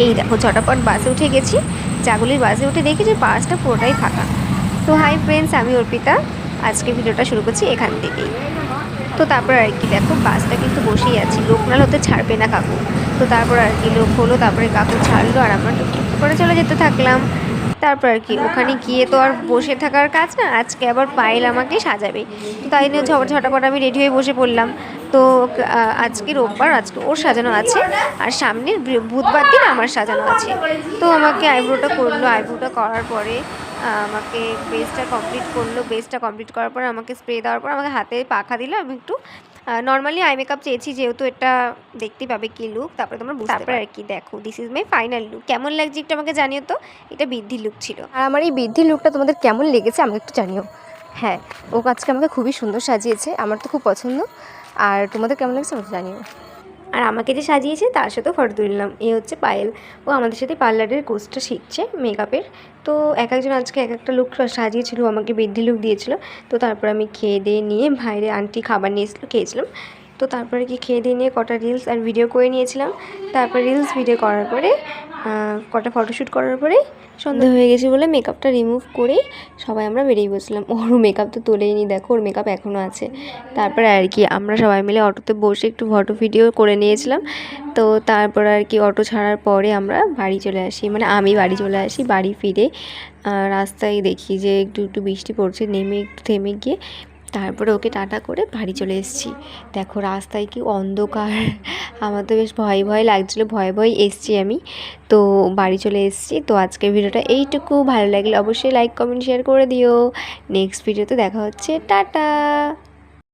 এই দেখো ঝটাপট বাসে উঠে গেছি। জাগুলির বাসে উঠে দেখি যে বাসটা পুরোটাই ফাঁকা। তো হাই ফ্রেন্ডস, আমি অর্পিতা। আজকে ভিডিওটা শুরু করছি এখান থেকেই। তো তারপর আর কি দেখো বাসটা কিন্তু বসেই আছি, লোক না হতে ছাড়বে না কাকু। তো তারপর আর কি লোক হলো, তারপরে কাকু ছাড়লো আর আমরা টুকটুক করে চলে যেতে থাকলাম। তারপর আর কি ওখানে গিয়ে তো আর বসে থাকার কাজ না, আজকে আবার পায়েল আমাকে সাজাবে। তো তাই নিয়ে ঝটাপট আমি রেডি হয়ে বসে পড়লাম। তো আজকে রোববার, আজকে ওর সাজানো আছে আর সামনের বুধবার দিন আমার সাজানো আছে। তো আমাকে আইব্রোটা করলো, আইব্রোটা করার পরে আমাকে বেসটা কমপ্লিট করলো। বেসটা কমপ্লিট করার পর আমাকে স্প্রে দেওয়ার পর আমাকে হাতে পাখা দিল। আমি একটু নর্মালি আই মেকআপ চেয়েছি, যেহেতু এটা দেখতে পাবে কি লুক, তারপরে তোমরা বুঝতে পারবে আর কি। দেখো this is my final look. কেমন লাগছে একটু আমাকে জানিও তো। এটা বৃদ্ধি লুক ছিল। আর আমার এই বৃদ্ধি লুকটা তোমাদের কেমন লেগেছে আমাকে একটু জানিও। হ্যাঁ, ও আজকে আমাকে খুবই সুন্দর সাজিয়েছে, আমার তো খুব পছন্দ। আর তোমাদের কেমন লাগছে আমাকে জানিও। আর আমাকে যে সাজিয়েছে তার সাথেও ফটো তুললাম। এ হচ্ছে পায়েল, ও আমাদের সাথে পার্লারের কোর্সটা শিখছে মেকআপের। তো এক একজন আজকে এক একটা লুক সাজিয়েছিল, আমাকে বৃদ্ধি লুক দিয়েছিল। তো তারপর আমি খেয়ে দিয়ে নিয়ে বাইরে আন্টি খাবার নিয়ে এসেছিলো, খেয়েছিলাম। তো তারপরে কি খেয়ে দিয়ে নিয়ে কটা রিলস আর ভিডিও করে নিয়েছিলাম। তারপর রিলস ভিডিও করার পরে কটা ফটোশ্যুট করার পরে সন্ধ্যা হয়ে গেছে বলে মেকআপটা রিমুভ করে সবাই আমরা বেরিয়ে বসলাম। ওর মেকআপ তো তোলেই নি, দেখো ওর মেকআপ এখনও আছে। তারপরে আর কি আমরা সবাই মিলে অটোতে বসে একটু ফটো ভিডিও করে নিয়েছিলাম। তো তারপর আর কি অটো ছাড়ার পরে আমরা বাড়ি চলে আসি, মানে আমি বাড়ি চলে আসি। বাড়ি ফিরে রাস্তায় দেখি যে একটু একটু বৃষ্টি পড়ছে, নেমে একটু থেমে গিয়ে তারপরে ওকে টাটা করে বাড়ি চলে এসেছি। দেখো রাস্তায় কি অন্ধকার, আমার তো বেশ ভয় ভয় লাগছিলো, ভয়ে ভয়ে এসছি আমি। তো বাড়ি চলে এসেছি। তো আজকের ভিডিওটা এইটুকু। ভালো লাগলে অবশ্যই লাইক কমেন্ট শেয়ার করে দিও। নেক্সট ভিডিওতে দেখা হচ্ছে, টাটা।